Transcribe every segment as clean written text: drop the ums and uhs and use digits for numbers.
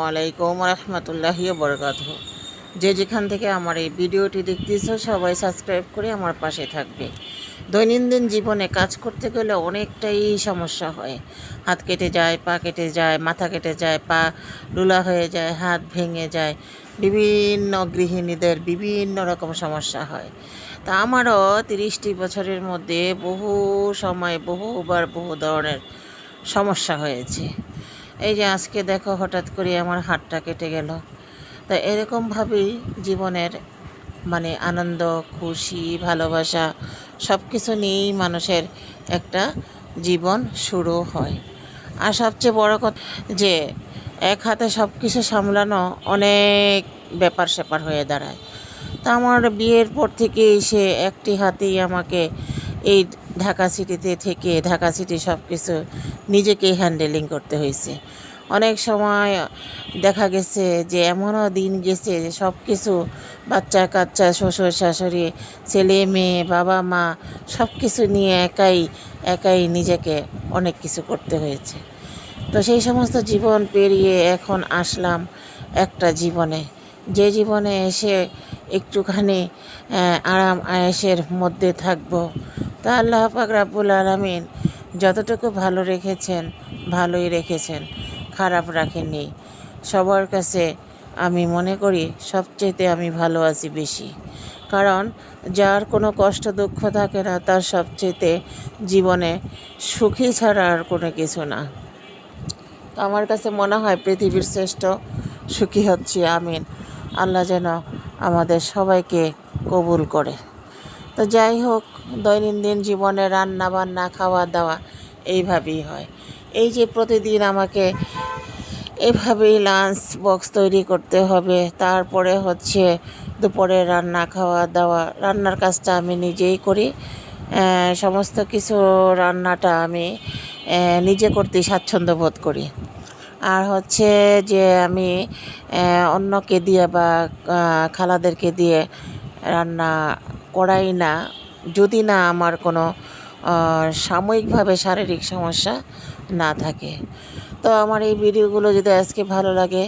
আলাইকুম রহমতুল্লাহি বরকাতুহু। যে যেখান থেকে আমার এই ভিডিওটি দেখতেছো সবাই সাবস্ক্রাইব করে আমার পাশে থাকবে। দৈনন্দিন জীবনে কাজ করতে গেলে অনেকটাই সমস্যা হয়। হাত কেটে যায়, পা কেটে যায়, মাথা কেটে যায়, পা লুলা হয়ে যায়, হাত ভেঙে যায়। বিভিন্ন গৃহিণীদের বিভিন্ন রকম সমস্যা হয়। তা আমারও 30টি বছরের মধ্যে বহু সময় বহুবার বহু ধরনের সমস্যা হয়েছে। এই যে আজকে দেখো হঠাৎ করে আমার হাতটা কেটে গেল। তা এরকমভাবেই জীবনের আনন্দ, খুশি, ভালোবাসা সব কিছু নিয়েই মানুষের একটা জীবন শুরু হয়। আর সবচেয়ে বড় কথা যে এক হাতে সব কিছু সামলানো অনেক ব্যাপার স্যাপার হয়ে দাঁড়ায়। তা আমার বিয়ের পর থেকেই সে একটি হাতেই আমাকে এই ঢাকা সিটিতে থেকে ঢাকা সিটি সব কিছু নিজেকেই হ্যান্ডেলিং করতে হয়েছে। অনেক সময় দেখা গেছে যে এমনও দিন গেছে যে সব কিছু বাচ্চা কাচ্চা, শ্বশুর শাশুড়ি, ছেলে মেয়ে, বাবা মা সব কিছু নিয়ে একাই নিজেকে অনেক কিছু করতে হয়েছে। তো সেই সমস্ত জীবন পেরিয়ে এখন আসলাম একটা জীবনে, যে জীবনে এসে একটুখানি আরাম আয়েশের মধ্যে থাকব। তা আল্লাহ পাক রাব্বুল আলামিন যতটুকু ভালো রেখেছেন ভালোই রেখেছেন, খারাপ রাখেননি। সবার কাছে আমি মনে করি সবচেয়েতে আমি ভালো আছি বেশি, কারণ যার কোনো কষ্ট দুঃখ থাকে না তার সবচেয়েতে জীবনে সুখী ছাড়া আর কোনো কিছু না। তো আমার কাছে মনে হয় পৃথিবীর শ্রেষ্ঠ সুখী হচ্ছি আমিন। আল্লাহ যেন আমাদের সবাইকে কবুল করে। তো যাই হোক, দৈনন্দিন জীবনে রান্না বান্না, খাওয়া দাওয়া এইভাবেই হয়। এই যে প্রতিদিন আমাকে এভাবেই লাঞ্চ বক্স তৈরি করতে হবে, তারপরে হচ্ছে দুপুরে রান্না, খাওয়া দাওয়া। রান্নার কাজটা আমি নিজেই করি। সমস্ত কিছু রান্নাটা আমি নিজে করতেই স্বাচ্ছন্দ্য বোধ করি। আর হচ্ছে যে আমি অন্যকে দিয়ে বা খালাদেরকে দিয়ে রান্না করাই না, যদি না আমার কোনো সাময়িকভাবে শারীরিক সমস্যা না থাকে। তো আমার এই ভিডিওগুলো যদি আজকে ভালো লাগে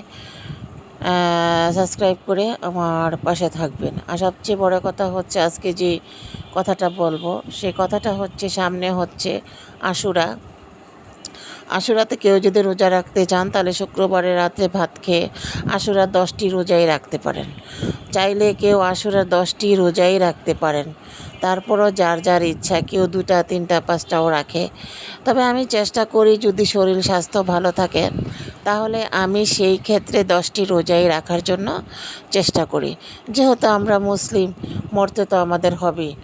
সাবস্ক্রাইব করে আমার পাশে থাকবেন। আর সবচেয়ে বড় কথা হচ্ছে আজকে যে কথাটা বলবো সে কথাটা হচ্ছে, সামনে হচ্ছে আশুরা। আশুরাতে কেউ যদি রোজা রাখতে চান তাহলে শুক্রবারে রাতে ভাত খেয়ে আশুরার 10টি রোজাই রাখতে পারেন। চাইলে কেউ আশুরার 10টি রোজাই রাখতে পারেন। তারপরও যার যার ইচ্ছা, কেউ 2টা 3টা 5টাও রাখে। তবে আমি চেষ্টা করি যদি শরীর স্বাস্থ্য ভালো থাকে তাহলে আমি সেই ক্ষেত্রে 10টি রোজাই রাখার জন্য চেষ্টা করি। যেহেতু আমরা মুসলিম, মরতে তো আমাদের হবেই।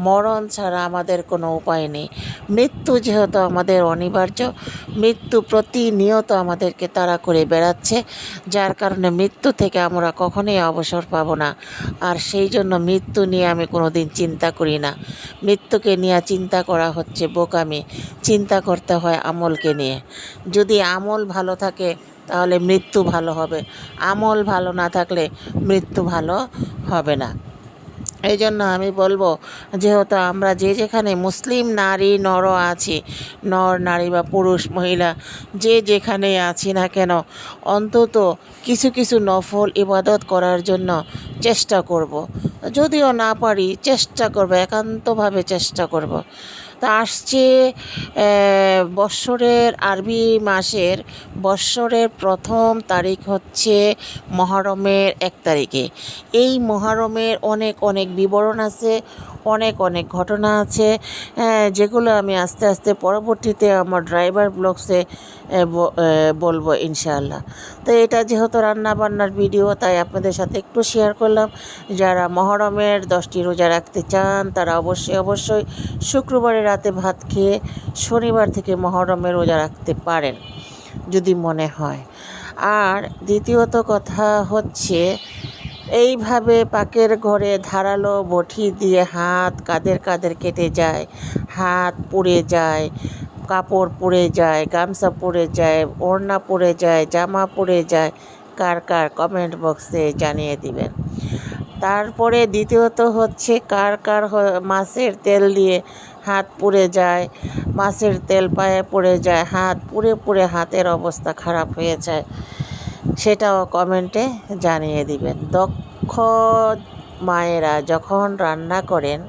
মরণ ছাড়া আমাদের কোনো উপায় নেই। মৃত্যু যেহেতু আমাদের অনিবার্য, মৃত্যু প্রতিনিয়ত আমাদেরকে তাড়া করে বেড়াচ্ছে, যার কারণে মৃত্যু থেকে আমরা কখনোই অবসর পাবো না। আর সেই জন্য মৃত্যু নিয়ে আমি কোনো দিন চিন্তা করি না। মৃত্যুকে নিয়ে চিন্তা করা হচ্ছে বোকামি। চিন্তা করতে হয় আমলকে নিয়ে। যদি আমল ভালো থাকে তাহলে মৃত্যু ভালো হবে, আমল ভালো না থাকলে মৃত্যু ভালো হবে না। এই জন্য আমি বলবো, যেহেতু আমরা যে যেখানে মুসলিম নারী নর আছি, নর নারী বা পুরুষ মহিলা যে যেখানে আছি না কেন, অন্তত কিছু কিছু নফল ইবাদত করার জন্য চেষ্টা করব। যদিও না পারি চেষ্টা করব, একান্তভাবে চেষ্টা করব। তা আসছে বৎসরের আরবি মাসের বৎসরের প্রথম তারিখ হচ্ছে মহরমের 1 তারিখে। এই মহরমের অনেক অনেক বিবরণ আছে, অনেক ঘটনা আছে, যেগুলো আমি আস্তে আস্তে পরবর্তীতে আমার ড্রাইভার ব্লগসে বলবো ইনশাআল্লাহ। তো এটা যেহেতু রান্নাবান্নার ভিডিও তাই আপনাদের সাথে একটু শেয়ার করলাম। যারা মহরমের 10টি রোজা রাখতে চান তারা অবশ্যই শুক্রবারে রাতে ভাত খেয়ে শনিবার থেকে মহরমের রোজা রাখতে পারেন যদি মনে হয়। আর দ্বিতীয়ত কথা হচ্ছে, এইভাবে পাকের ঘরে ধারালো বটি দিয়ে হাত কাদের কেটে যায়, হাত পুড়ে যায়, কাপড় পুড়ে যায়, গামছা পুড়ে যায়, ওড়না পুড়ে যায়, জামা পুড়ে যায়, কার কমেন্ট বক্সে জানিয়ে দিবেন। তারপরে দ্বিতীয়ত হচ্ছে কার মাছের তেল দিয়ে হাত পুড়ে যায়, মাছের তেল পায়ে পড়ে যায়, হাত পুড়ে হাতের অবস্থা খারাপ হয়ে যায়। সেটাও কমেন্টে জানিয়ে দিবেন। দক্ষ মায়েরা যখন রান্না করেন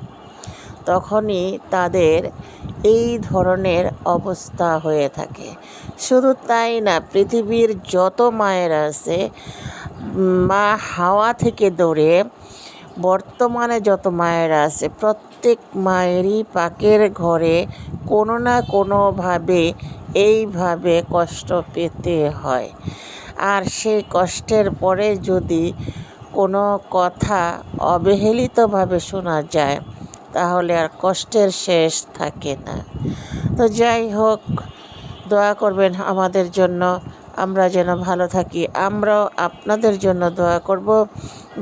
তখনই তাদের এই ধরনের অবস্থা হয়ে থাকে। শুধু তাই না, পৃথিবীর যত মায়েরা আছে, মা হাওয়া থেকে ধরে বর্তমানে যত মায়েরা আছে, প্রত্যেক মায়েরই পাকের ঘরে কোনো না কোনোভাবে এইভাবে কষ্ট পেতে হয়। আর সেই কষ্টের পরে যদি কোনো কথা অবহেলিতভাবে শোনা যায় তাহলে আর কষ্টের শেষ থাকে না। তো যাই হোক, দোয়া করবেন আমাদের জন্য, আমরা যেন ভালো থাকি। আমরাও আপনাদের জন্য দোয়া করব।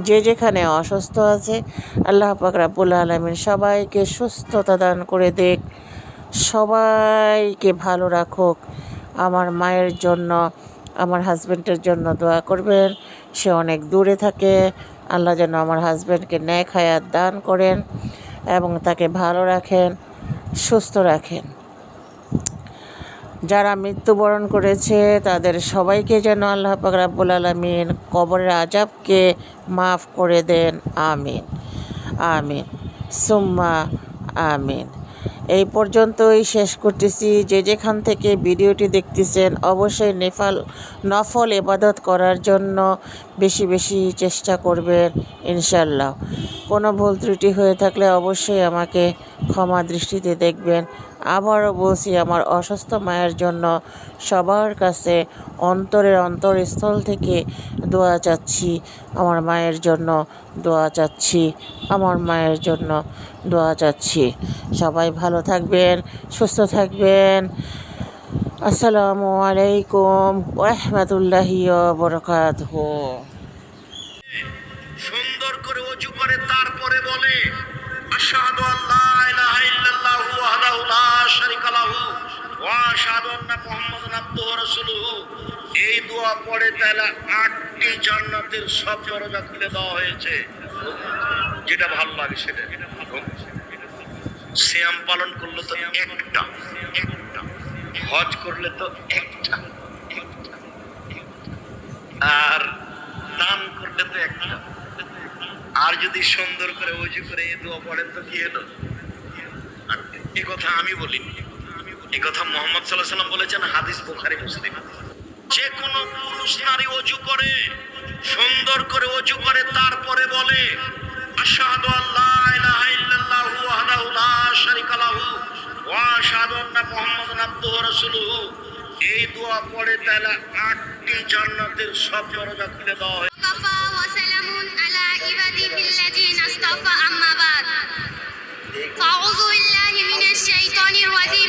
যে যেখানে অসুস্থ আছে, আল্লাহ পাক রব্বুল আলামিন সবাইকে সুস্থতা দান করে দেখ, সবাইকে ভালো রাখুক। আমার মায়ের জন্য, আমার হাজব্যান্ডের জন্য দোয়া করবেন। সে অনেক দূরে থাকে, আল্লাহ যেন আমার হাজব্যান্ডকে নেক হায়াত দান করেন এবং তাকে ভালো রাখেন, সুস্থ রাখেন। যারা মৃত্যুবরণ করেছে তাদের সবাইকে যেন আল্লাহ পাক রব্বুল আলামিন কবরের আযাবকে মাফ করে দেন। আমিন আমিন সুম্মা আমিন। এই পর্যন্তই শেষ করতেছি। যে যেখান থেকে ভিডিওটি দেখতেছেন অবশ্যই নফল ইবাদত করার জন্য বেশি বেশি চেষ্টা করবেন ইনশাল্লাহ। কোনো ভুল ত্রুটি হয়ে থাকলে অবশ্যই আমাকে ক্ষমা দৃষ্টিতে দেখবেন। আবারও বলছি, আমার অসুস্থ মায়ের জন্য সবার কাছে অন্তরের অন্তরস্থল থেকে দোয়া চাচ্ছি। আমার মায়ের জন্য দোয়া চাচ্ছি, আমার মায়ের জন্য দোয়া চাচ্ছি। সবাই ভালো থাকবেন, সুস্থ থাকবেন। আসসালামু আলাইকুম ওয়া রাহমাতুল্লাহি ওয়া বারাকাতুহু। সুন্দর করে ওযু করে তারপরে বলে আশহাদু আল্লা ইলাহা ইল্লাল্লাহু ওয়াহদাহু লা শারীকা লাহু ওয়া আশহাদু আন্না মুহাম্মাদান আবদুহু ওয়া রাসূলুহু। এই দোয়া পড়ে তাহলে 8টি জান্নাতের সব দরজা খুলে দেওয়া হয়েছে। যেটা ভালো লাগে সেটা। সিয়াম পালন করলে তো একটা, হজ করলে তো একটা, আর দান করলে তো একটা। আর যদি সুন্দর করে ওযু করে এই দোয়া পড়েন তো কি হলো? আর এই কথা আমি বলিনি, এই কথা মুহাম্মদ সাল্লাল্লাহু আলাইহি ওয়াসাল্লাম বলেছেন, হাদিস বুখারী মুসলিম। যে কোনো পুরুষ নারী ওযু করে, সুন্দর করে ওযু করে তারপরে বলে আশহাদু আল্লা ইলাহা ইল্লাল্লাহু ওয়াহদাহু লা শারীকা লাহু ওয়া আশহাদু আন্না মুহাম্মাদান আবদুহু ওয়া রাসূলুহু। এই দোয়া পড়ে তাহলে 8টি জান্নাতের সব দরজা খুলে দেওয়া হয়। ওয়াকাফা ওয়া সালামুন আলা ইবাদিহিল্লাযীনা ইসতাফা আম্মা বাদ। ফাউযু বিল্লাহি মিনাশ শাইতানির রাজীম।